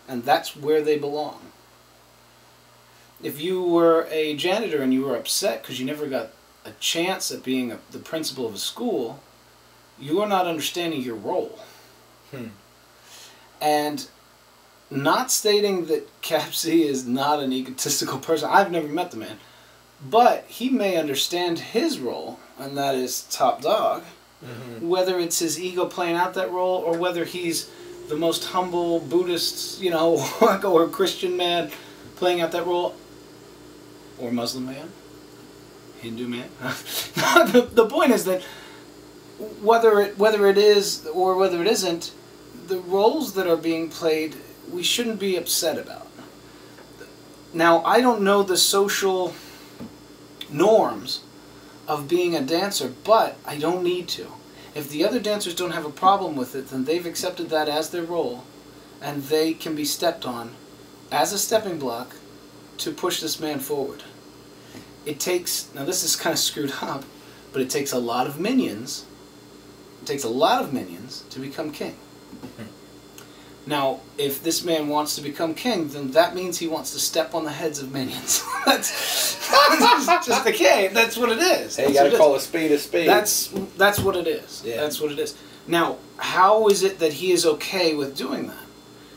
and that's where they belong. If you were a janitor and you were upset because you never got a chance at being the principal of a school, you are not understanding your role. And not stating that Cap C is not an egotistical person. I've never met the man. But he may understand his role, and that is top dog. Whether it's his ego playing out that role, or whether he's the most humble Buddhist, you know, or Christian man playing out that role, or Muslim man, Hindu man. The point is that whether it is or whether it isn't, the roles that are being played, we shouldn't be upset about. Now, I don't know the social norms of being a dancer, but I don't need to. If the other dancers don't have a problem with it, then they've accepted that as their role, and they can be stepped on as a stepping block to push this man forward. It takes, now this is kind of screwed up, but it takes a lot of minions. It takes a lot of minions to become king. Now, if this man wants to become king, then that means he wants to step on the heads of minions. That's just the case. That's what it is. Hey, you gotta call a spade a spade. That's what it is. Yeah. That's what it is. Now, how is it that he is okay with doing that?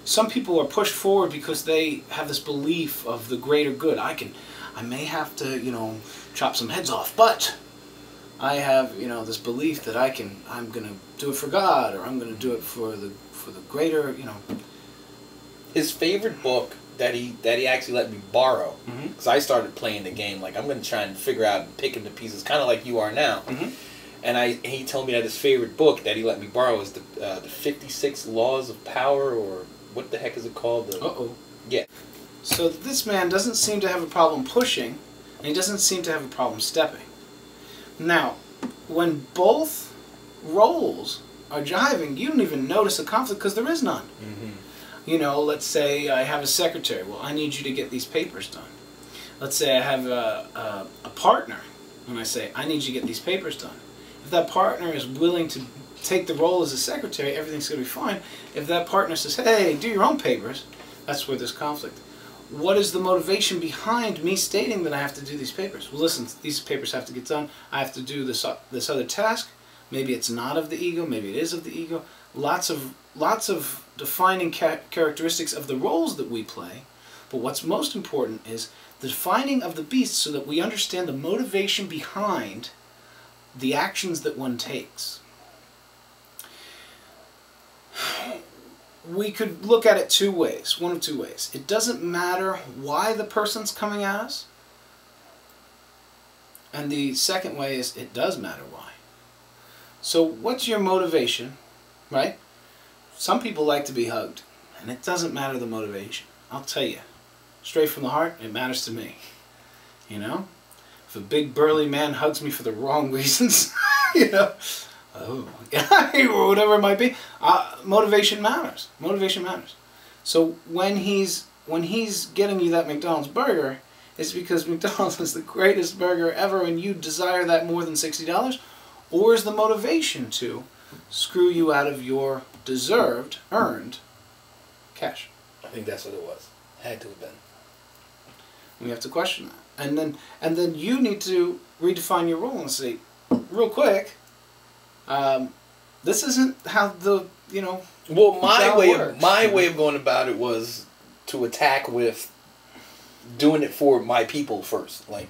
Some people are pushed forward because they have this belief of the greater good. I may have to, you know, chop some heads off, but I have, you know, this belief that I'm gonna do it for God, or I'm gonna do it for the greater, you know. His favorite book that he actually let me borrow, because I started playing the game like I'm gonna try and figure out and pick into pieces, kind of like you are now. And he told me that his favorite book that he let me borrow is the 56 Laws of Power, or what the heck is it called? Yeah. So this man doesn't seem to have a problem pushing, and he doesn't seem to have a problem stepping. Now, when both roles are jiving, you don't even notice a conflict because there is none. You know, let's say I have a secretary. Well, I need you to get these papers done. Let's say I have a partner, and I say, I need you to get these papers done. If that partner is willing to take the role as a secretary, everything's going to be fine. If that partner says, hey, do your own papers, that's where there's conflict. What is the motivation behind me stating that I have to do these papers? Well, listen, these papers have to get done. I have to do this other task. Maybe it's not of the ego. Maybe it is of the ego. Lots of defining characteristics of the roles that we play. But what's most important is the defining of the beast, so that we understand the motivation behind the actions that one takes. We could look at it two ways, one of two ways. It doesn't matter why the person's coming at us. And the second way is it does matter why. So what's your motivation, right? Some people like to be hugged, and it doesn't matter the motivation. I'll tell you, straight from the heart, it matters to me. You know? If a big burly man hugs me for the wrong reasons, you know, or whatever it might be, motivation matters. Motivation matters. So when he's getting you that McDonald's burger, it's because McDonald's is the greatest burger ever, and you desire that more than $60, or is the motivation to screw you out of your deserved, earned cash? I think that's what it was. Had to have been. We have to question that. And then you need to redefine your role and say, real quick, this isn't how the, you know. Well, my way of going about it was to attack with doing it for my people first, like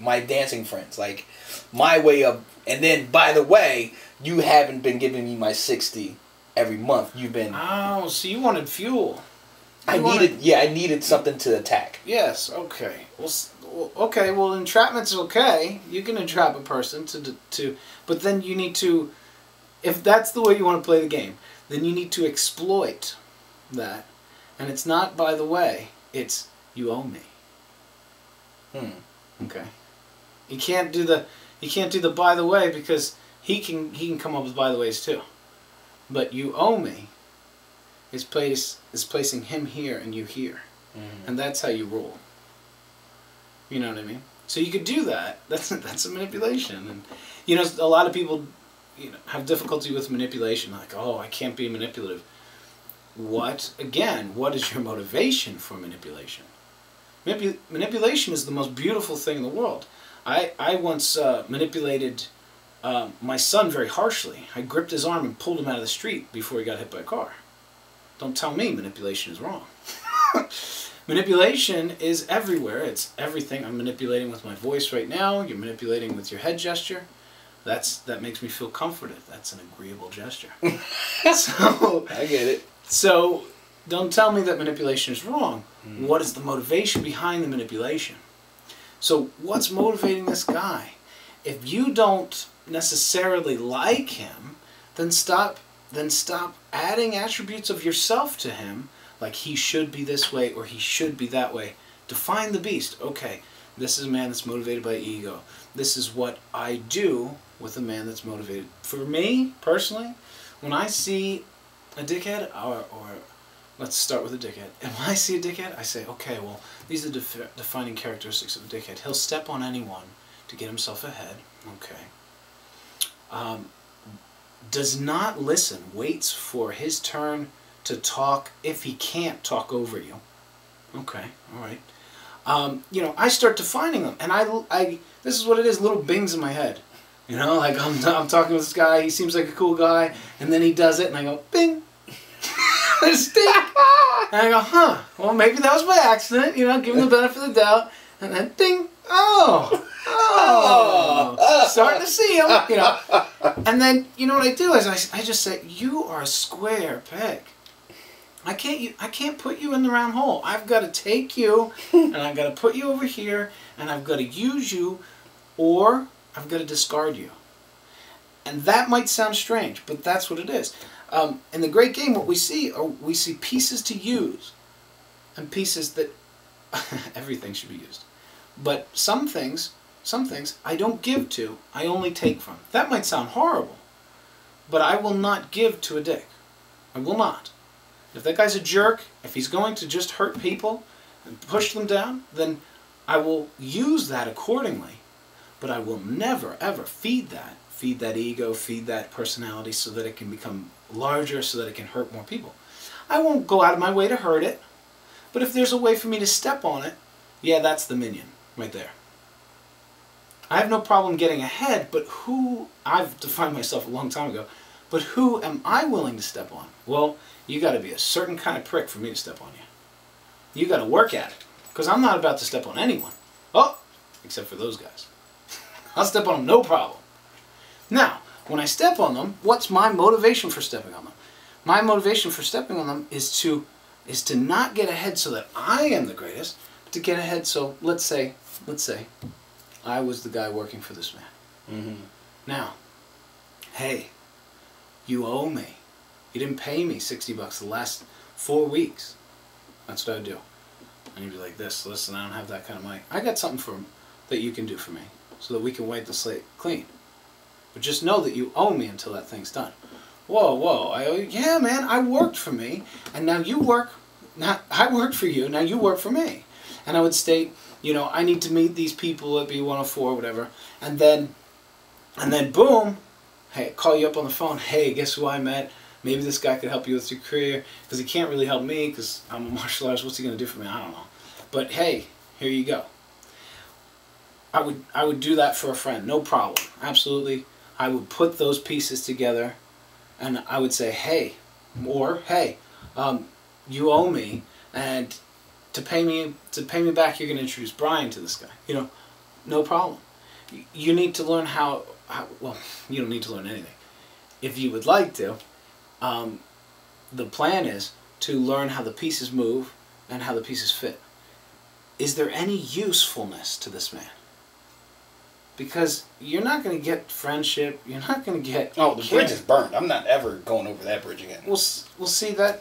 my dancing friends, like my way of. And then, by the way, you haven't been giving me my 60 every month. You've been. Oh, so you wanted fuel. I needed something to attack. Yes. Okay. Well, entrapment's okay. You can entrap a person but then you need to, if that's the way you want to play the game, then you need to exploit that, and it's not by the way. It's you owe me. Okay. You can't do the by the way, because he can come up with by the ways too, but you owe me is placing him here and you here, and that's how you roll. You know what I mean? So you could do that. That's a manipulation, and you know, a lot of people, you know, have difficulty with manipulation. Like, oh, I can't be manipulative. what is your motivation for manipulation? Manipulation is the most beautiful thing in the world. I once manipulated my son very harshly. I gripped his arm and pulled him out of the street before he got hit by a car. Don't tell me manipulation is wrong. Manipulation is everywhere. It's everything. I'm manipulating with my voice right now. You're manipulating with your head gesture. That makes me feel comforted. That's an agreeable gesture. So I get it. So don't tell me that manipulation is wrong. What is the motivation behind the manipulation? So what's motivating this guy? If you don't necessarily like him, then stop adding attributes of yourself to him, like he should be this way or he should be that way. Define the beast. Okay, this is a man that's motivated by ego. This is what I do with a man that's motivated. For me, personally, when I see a dickhead, or let's start with a dickhead. And when I see a dickhead, I say, okay, well, these are defining characteristics of a dickhead. He'll step on anyone to get himself ahead. Okay. Does not listen, waits for his turn to talk if he can't talk over you. Okay, all right. You know, I start defining them, and I this is what it is, little bings in my head. You know, like I'm talking with this guy, he seems like a cool guy, and then he does it, and I go, bing. Stink. And I go, huh, well, maybe that was by accident, you know, give him the benefit of the doubt, and then ding, oh, starting to see him, you know. And then, you know what I do is I just say, you are a square peg. I can't put you in the round hole. I've got to take you, and I've got to put you over here, and I've got to use you, or I've got to discard you. And that might sound strange, but that's what it is. In the great game, what we see pieces to use, and pieces that everything should be used. But some things I don't give to, I only take from. That might sound horrible, but I will not give to a dick. I will not. If that guy's a jerk, if he's going to just hurt people and push them down, then I will use that accordingly. But I will never, ever feed that ego, feed that personality so that it can become larger, so that it can hurt more people. I won't go out of my way to hurt it, but if there's a way for me to step on it, yeah, that's the minion right there. I have no problem getting ahead, but I've defined myself a long time ago, but who am I willing to step on? Well, you got to be a certain kind of prick for me to step on you. You got to work at it, because I'm not about to step on anyone. Oh, except for those guys. I'll step on them, no problem. Now, when I step on them, what's my motivation for stepping on them? My motivation for stepping on them is to not get ahead so that I am the greatest, but to get ahead so, let's say, I was the guy working for this man. Mm-hmm. Now, hey, you owe me. You didn't pay me $60 the last 4 weeks. That's what I would do. And you'd be like this, listen, I don't have that kind of money. I got something that you can do for me so that we can wipe the slate clean. But just know that you owe me until that thing's done. Whoa, I owe you? Yeah, man, I worked for me, and now you work. I worked for you, now you work for me. And I would state, you know, I need to meet these people at B104, whatever. And then boom, hey, call you up on the phone. Hey, guess who I met? Maybe this guy could help you with your career, because he can't really help me because I'm a martial artist. What's he going to do for me? I don't know. But hey, here you go. I would do that for a friend, no problem, absolutely. I would put those pieces together, and I would say, hey, or hey, you owe me, and to pay me back, you're going to introduce Brian to this guy. You know, no problem. You need to learn how well, you don't need to learn anything. If you would like to, the plan is to learn how the pieces move and how the pieces fit. Is there any usefulness to this man? Because you're not going to get friendship. You're not going to get... Oh, the bridge is burned. I'm not ever going over that bridge again. We'll see that...